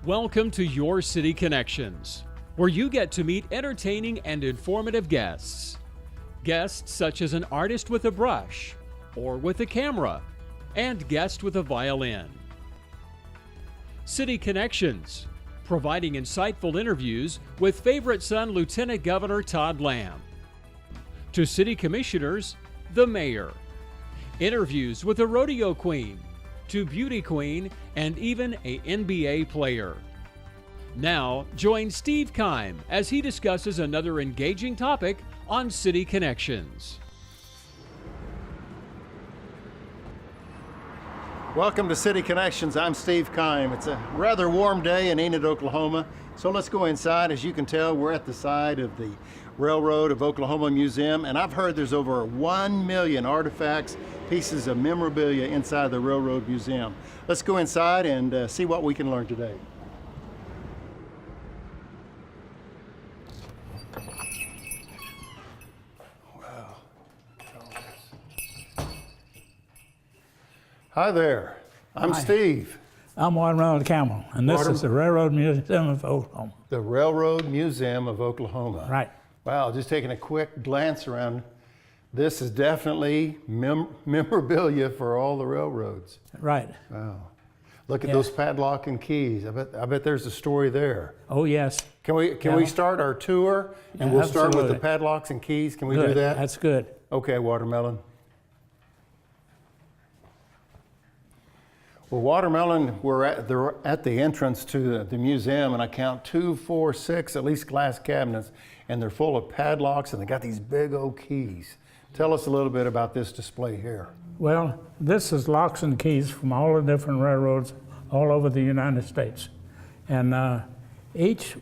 Welcome to Your City Connections, where you get to meet entertaining and informative guests. Guests such as an artist with a brush or with a camera, and guests with a violin. City Connections, providing insightful interviews with favorite son Lieutenant Governor Todd Lamb. To city commissioners, the mayor. Interviews with a rodeo queen, to beauty queen, and even a NBA player. Now, join Steve Kime as he discusses another engaging topic on City Connections. Welcome to City Connections. I'm Steve Kime. It's a rather warm day in Enid, Oklahoma. So let's go inside. As you can tell, we're at the side of the Railroad of Oklahoma Museum, and I've heard there's over 1 million artifacts, pieces of memorabilia inside the Railroad Museum. Let's go inside and see what we can learn today. Wow. Hi there. I'm Hi. Steve. I'm Watermelon Campbell, and this is the Railroad Museum of Oklahoma. The Railroad Museum of Oklahoma. Right. Wow, just taking a quick glance around. This is definitely memorabilia for all the railroads. Right. Wow. Look at those padlock and keys. I bet there's a story there. Oh, yes. Can we start our tour? And we'll start with the padlocks and keys. Can we do that? That's good. Okay, Watermelon. Well, Watermelon, we're at the entrance to the museum, and I count 2, 4, 6, at least glass cabinets, and they're full of padlocks, and they got these big old keys. Tell us a little bit about this display here. Well, this is locks and keys from all the different railroads all over the United States. And each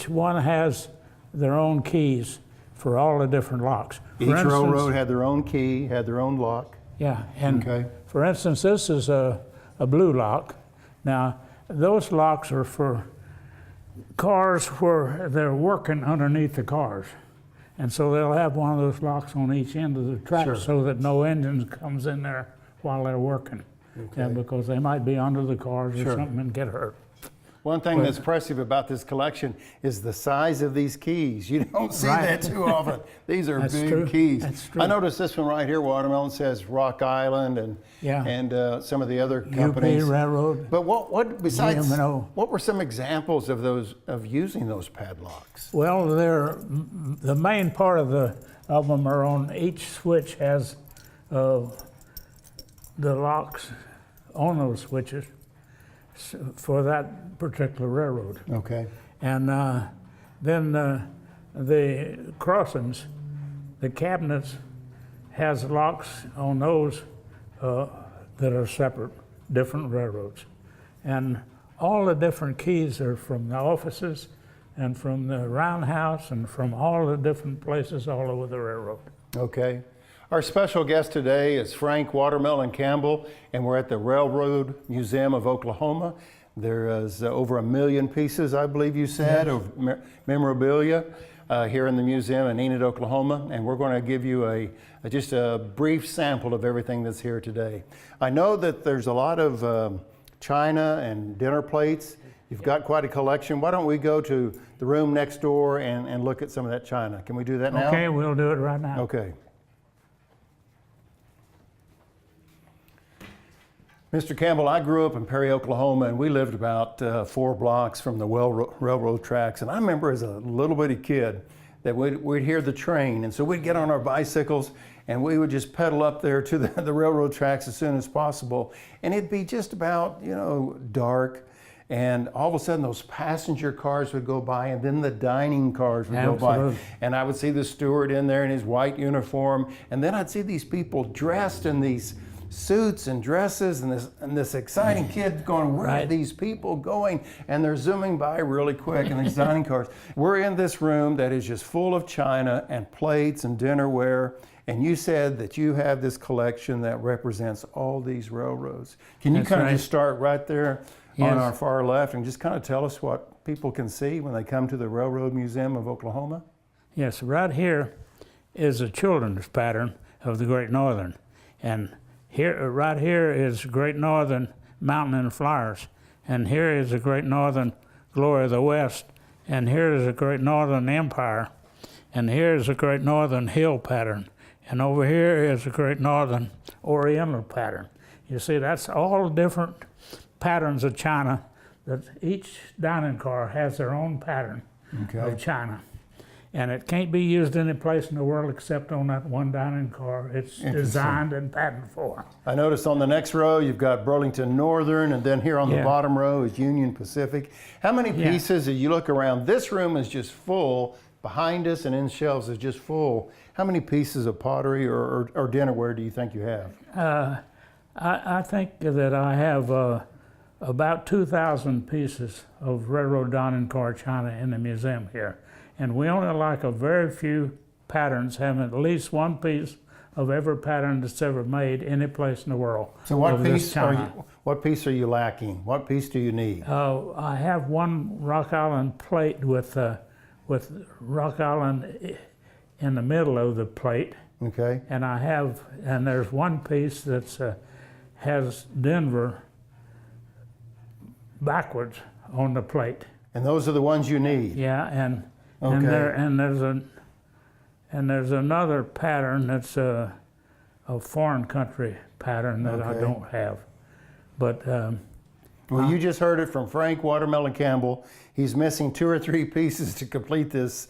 one has their own keys for all the different locks. Each railroad had their own key, had their own lock. Yeah, and Okay. for instance, this is a blue lock. Now, those locks are for cars where they're working underneath the cars. And so they'll have one of those locks on each end of the track. Sure. So that no engine comes in there while they're working. Okay. And because they might be under the cars or Sure. something and get hurt. One thing that's impressive about this collection is the size of these keys. You don't see Right. that too often. These are That's big true. keys. That's true. I noticed this one right here, Watermelon, says Rock Island and some of the other companies. UP Railroad. But what besides, GM&O. what were some examples of using those padlocks? Well, the main part of them are on each switch has the locks on those switches for that particular railroad. Okay. And then the crossings, the cabinets has locks on those that are separate, different railroads. And all the different keys are from the offices and from the roundhouse and from all the different places all over the railroad. Okay. Our special guest today is Frank Watermelon Campbell, and we're at the Railroad Museum of Oklahoma. There is over 1 million pieces, I believe you said, of memorabilia here in the museum in Enid, Oklahoma, and we're going to give you just a brief sample of everything that's here today. I know that there's a lot of china and dinner plates. You've got quite a collection. Why don't we go to the room next door and look at some of that china? Can we do that now? Okay, we'll do it right now. Okay. Mr. Campbell, I grew up in Perry, Oklahoma, and we lived about 4 blocks from the railroad tracks. And I remember as a little bitty kid that we'd hear the train, and so we'd get on our bicycles and we would just pedal up there to the railroad tracks as soon as possible. And it'd be just about, dark. And all of a sudden those passenger cars would go by, and then the dining cars would go by. And I would see the steward in there in his white uniform. And then I'd see these people dressed in these suits and dresses, and this exciting kid going, where are these people going? And they're zooming by really quick in these dining cars. We're in this room that is just full of china and plates and dinnerware. And you said that you have this collection that represents all these railroads. Can you kind of just start right there on our far left and just kind of tell us what people can see when they come to the Railroad Museum of Oklahoma? Yes, right here is a children's pattern of the Great Northern. And right here is Great Northern Mountain and Flyers. and here is the Great Northern Glory of the West, and here is the Great Northern Empire, and here is the Great Northern Hill pattern, and over here is the Great Northern Oriental pattern. You see, that's all different patterns of china, that each dining car has their own pattern of china. And it can't be used any place in the world except on that one dining car. It's designed and patented for. I noticed on the next row you've got Burlington Northern, and then here on the bottom row is Union Pacific. How many pieces, as you look around, this room is just full, behind us and in shelves is just full. How many pieces of pottery or dinnerware do you think you have? I think that I have about 2,000 pieces of railroad dining car china in the museum here. And we only like a very few patterns, having at least one piece of every pattern that's ever made any place in the world. So what piece are you lacking? What piece do you need? I have one Rock Island plate with Rock Island in the middle of the plate. Okay. And there's one piece that's has Denver backwards on the plate. And those are the ones you need. Yeah, and okay. there's another pattern that's a foreign country pattern that I don't have, but. Well, you just heard it from Frank Watermelon Campbell. He's missing 2 or 3 pieces to complete this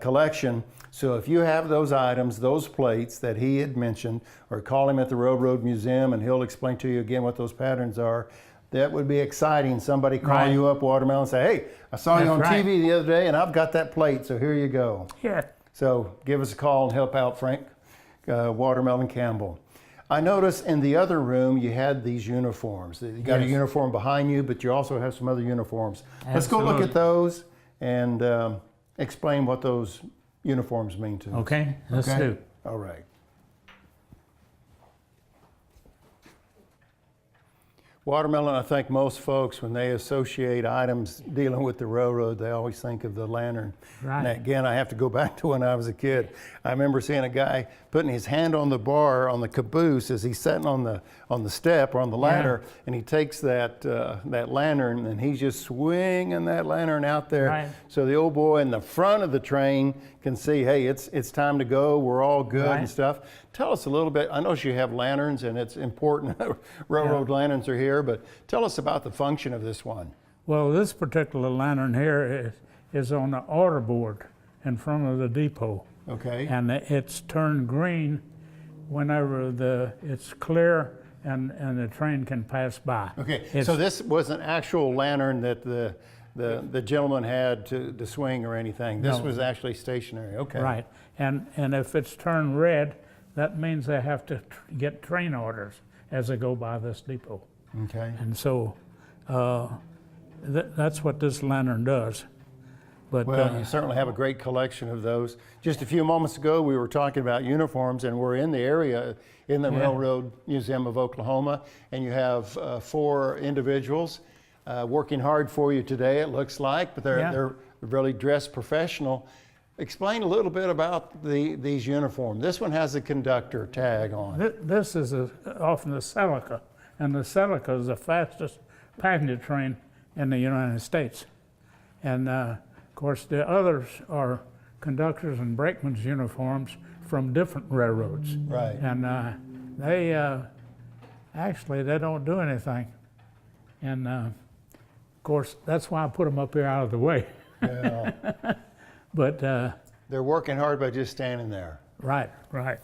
collection. So if you have those items, those plates that he had mentioned, or call him at the Railroad Museum and he'll explain to you again what those patterns are. That would be exciting. Somebody call you up, Watermelon, and say, hey, I saw you on TV the other day and I've got that plate, so here you go. Yeah. So give us a call and help out Frank Watermelon Campbell. I noticed in the other room you had these uniforms. You got a uniform behind you, but you also have some other uniforms. Absolutely. Let's go look at those and explain what those uniforms mean to us. Okay, let's do. All right. Watermelon, I think most folks, when they associate items dealing with the railroad, they always think of the lantern. Right. And again, I have to go back to when I was a kid. I remember seeing a guy putting his hand on the bar on the caboose as he's sitting on the step or on the ladder, and he takes that lantern and he's just swinging that lantern out there. Right. So the old boy in the front of the train can see, hey, it's time to go. We're all good and stuff. Tell us a little bit. I know you have lanterns, and it's important. Railroad lanterns are here, but tell us about the function of this one. Well, this particular lantern here is on the order board in front of the depot. Okay. And it's turned green whenever it's clear and the train can pass by. Okay. So this was an actual lantern that the gentleman had to swing or anything. This was actually stationary. Okay. Right. And if it's turned red, that means they have to get train orders as they go by this depot. Okay. And so that's what this lantern does. But, well, you certainly have a great collection of those. Just a few moments ago, we were talking about uniforms, and we're in the area in the Railroad Museum of Oklahoma, and you have 4 individuals working hard for you today, it looks like, but they're really dressed professional. Explain a little bit about these uniforms. This one has a conductor tag on. This is often the Celica, and the Celica is the fastest passenger train in the United States. And of course, the others are conductors and brakemen's uniforms from different railroads. Right. And they don't do anything. And of course, that's why I put them up here out of the way. Yeah. But they're working hard by just standing there. Right. Okay.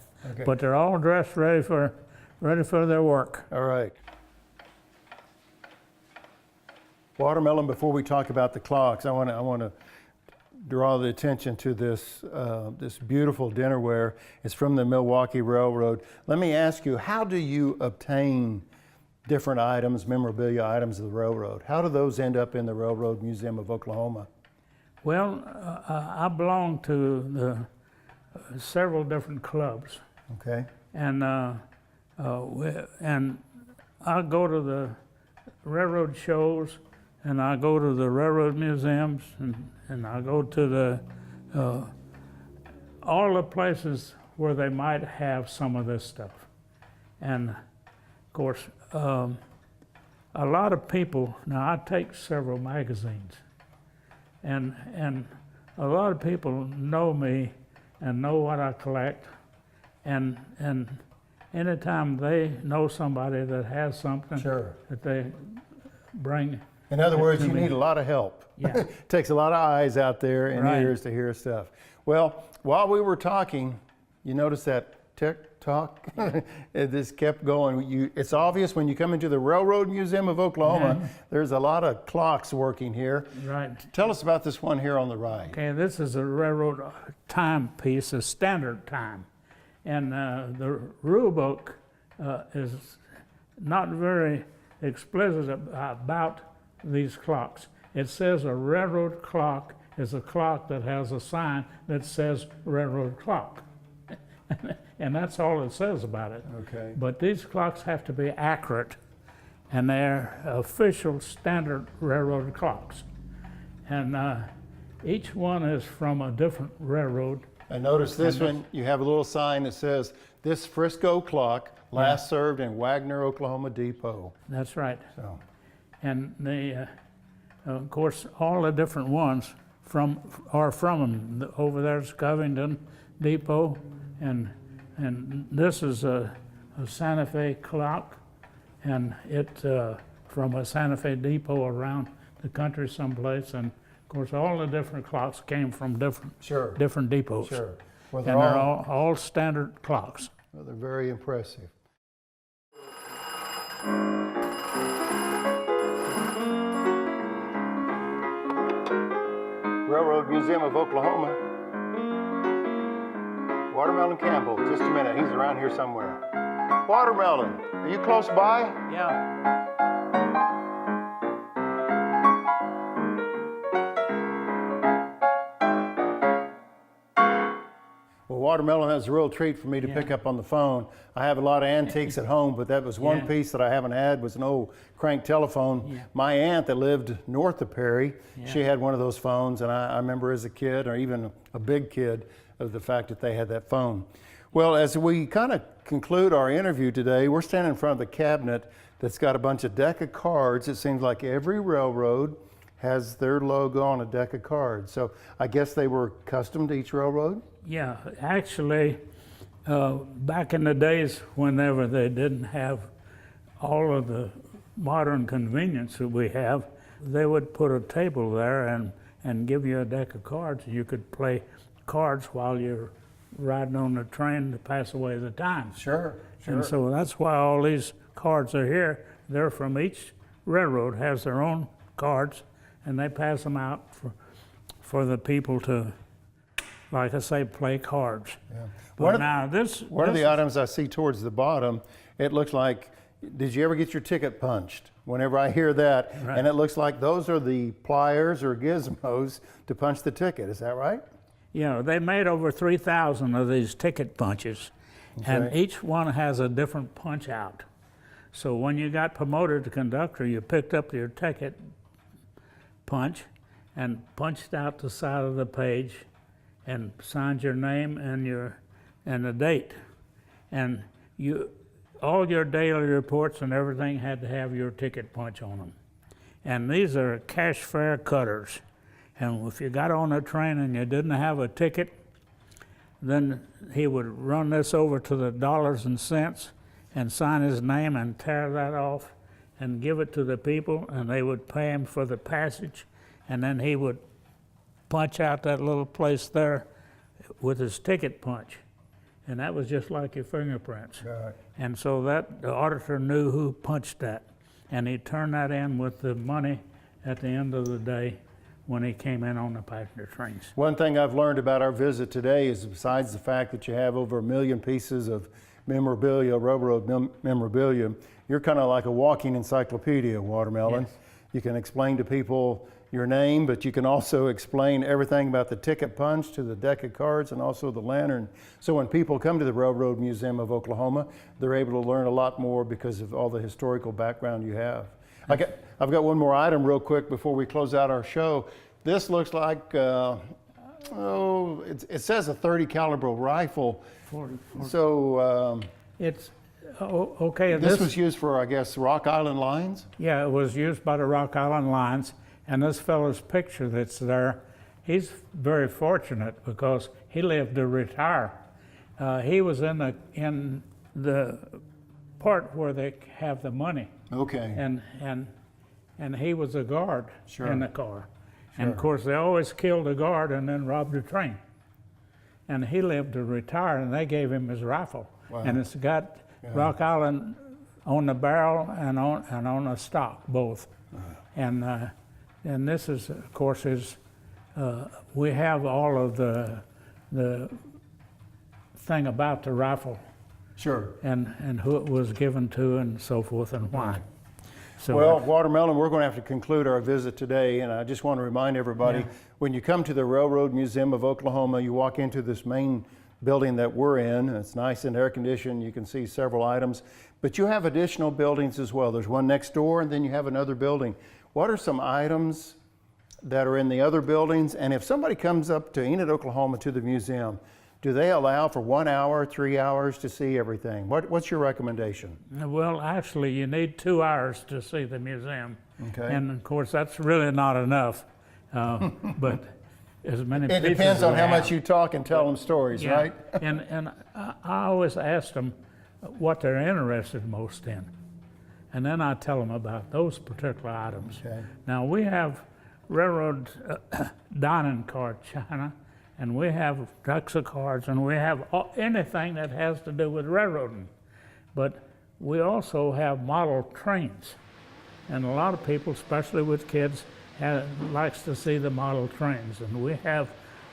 But they're all dressed ready for their work. All right. Watermelon, before we talk about the clocks, I want to draw the attention to this beautiful dinnerware. It's from the Milwaukee Railroad. Let me ask you, how do you obtain different items, memorabilia items of the railroad? How do those end up in the Railroad Museum of Oklahoma? Well, I belong to several different clubs. Okay. And I go to the railroad shows, and I go to the railroad museums, and I go to all the places where they might have some of this stuff. And of course, a lot of people, now I take several magazines, and a lot of people know me and know what I collect, and anytime they know somebody that has something Sure. that they bring. In other words, to you me. need a lot of help. Yeah. Takes a lot of eyes out there and Right. ears to hear stuff. Well, while we were talking, you notice that tick-tock? It just kept going. It's obvious when you come into the Railroad Museum of Oklahoma, there's a lot of clocks working here. Right. Tell us about this one here on the right. Okay, this is a railroad timepiece, a standard time. And the rule book is not very explicit about these clocks. It says a railroad clock is a clock that has a sign that says railroad clock. And that's all it says about it. Okay. But these clocks have to be accurate, and they're official standard railroad clocks. And each one is from a different railroad. And notice this one, you have a little sign that says, "This Frisco clock last served in Wagner, Oklahoma Depot." That's right. So, And the, of course, all the different ones are from them. Over there's Covington Depot, and this is a Santa Fe clock, and it from a Santa Fe depot around the country someplace. And of course, all the different clocks came from different depots. Sure. Well, And they're all standard clocks. well, they're very impressive. Railroad Museum of Oklahoma. Watermelon Campbell, just a minute, he's around here somewhere. Watermelon, are you close by? Yeah. Well, Watermelon, that's a real treat for me to pick up on the phone. I have a lot of antiques at home, but that was one piece that I haven't had was an old crank telephone. My aunt that lived north of Perry, she had one of those phones, and I remember as a kid, or even a big kid, of the fact that they had that phone. Well, as we kind of conclude our interview today, we're standing in front of the cabinet that's got a bunch of deck of cards. It seems like every railroad has their logo on a deck of cards. So I guess they were custom to each railroad? Yeah, actually, back in the days whenever they didn't have all of the modern convenience that we have, they would put a table there and give you a deck of cards. You could play cards while you're riding on the train to pass away the time. Sure. And so that's why all these cards are here. They're from each railroad has their own cards, and they pass them out for the people to, like I say, play cards. Yeah. But One of the items I see towards the bottom, it looks like, did you ever get your ticket punched? Whenever I hear that, and it looks like those are the pliers or gizmos to punch the ticket, is that right? Yeah, they made over 3,000 of these ticket punches, and each one has a different punch out. So when you got promoted to conductor, you picked up your ticket punch and punched out the side of the page and signed your name and the date. And all your daily reports and everything had to have your ticket punch on them. And these are cash fare cutters. And if you got on a train and you didn't have a ticket, then he would run this over to the dollars and cents and sign his name and tear that off and give it to the people, and they would pay him for the passage, and then he would punch out that little place there with his ticket punch. And that was just like your fingerprints. Right. And so the auditor knew who punched that, and he turned that in with the money at the end of the day when he came in on the passenger trains. One thing I've learned about our visit today is, besides the fact that you have over 1 million pieces of memorabilia, railroad memorabilia, you're kind of like a walking encyclopedia, Watermelon. Yes. You can explain to people your name, but you can also explain everything about the ticket punch to the deck of cards and also the lantern. So when people come to the Railroad Museum of Oklahoma, they're able to learn a lot more because of all the historical background you have. I've got one more item real quick before we close out our show. This looks like, it says a .30 caliber rifle. 40. So, It's Okay, This was used for, I guess, Rock Island lines? Yeah, it was used by the Rock Island lines, and this fellow's picture that's there, he's very fortunate because he lived to retire. He was in the part where they have the money, Okay. and he was a guard Sure. in the car. And of Sure. course, they always killed a guard and then robbed a train. And he lived to retire, and they gave him his rifle. Wow. And it's got Rock Island on the barrel and on the stock, both. And this is, of course, we have all of the thing about the rifle Sure. and who it was given to and so forth and why. So, Well, Watermelon, we're going to have to conclude our visit today, and I just want to remind everybody, when you come to the Railroad Museum of Oklahoma, you walk into this main building that we're in. It's nice and air-conditioned. You can see several items, but you have additional buildings as well. There's one next door, and then you have another building. What are some items that are in the other buildings? And if somebody comes up to Enid, Oklahoma to the museum, do they allow for 1 hour, 3 hours to see everything? What's your recommendation? well, actually, you need 2 hours to see the museum. Okay. And of course, that's really not enough. But as many It pieces depends on as how we much have. you talk and tell them stories, Yeah. right? and I always ask them what they're interested most in. And then I tell them about those particular items. Okay. Now, we have railroad dining car china, and we have decks of cards, and we have anything that has to do with railroading. But we also have model trains. And a lot of people, especially with kids, likes to see the model trains. And we have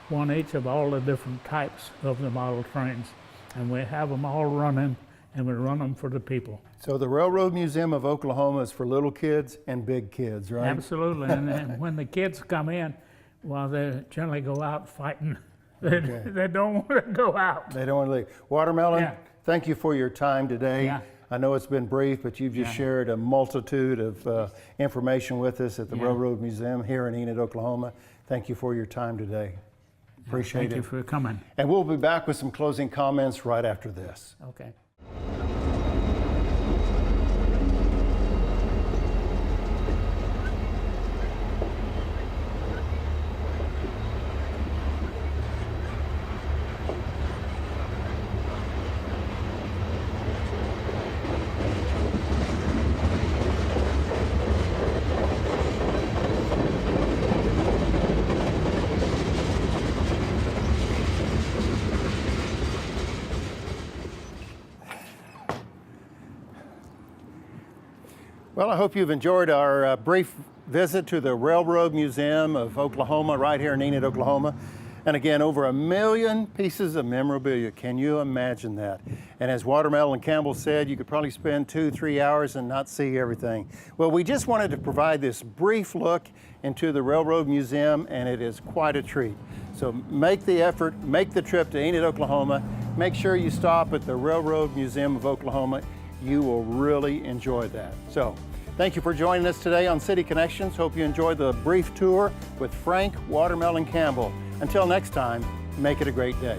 one each of all the different types of the model trains. And we have them all running, and we run them for the people. So the Railroad Museum of Oklahoma is for little kids and big kids, right? Absolutely. And when the kids come in, well, they generally go out fighting. They don't want to go out. They don't want to leave. Watermelon, Yeah. thank you for your time today. Yeah. I know it's been brief, but you've just Yeah. shared a multitude of information with us at the Yeah. Railroad Museum here in Enid, Oklahoma. Thank you for your time today. Appreciate Thank it. you for coming. And we'll be back with some closing comments right after this. Okay. Well, I hope you've enjoyed our brief visit to the Railroad Museum of Oklahoma right here in Enid, Oklahoma. And again, over 1 million pieces of memorabilia. Can you imagine that? And as Watermelon Campbell said, you could probably spend 2-3 hours and not see everything. Well, we just wanted to provide this brief look into the Railroad Museum, and it is quite a treat. So make the effort, make the trip to Enid, Oklahoma. Make sure you stop at the Railroad Museum of Oklahoma. You will really enjoy that. So thank you for joining us today on City Connections. Hope you enjoyed the brief tour with Frank Watermelon Campbell. Until next time, make it a great day.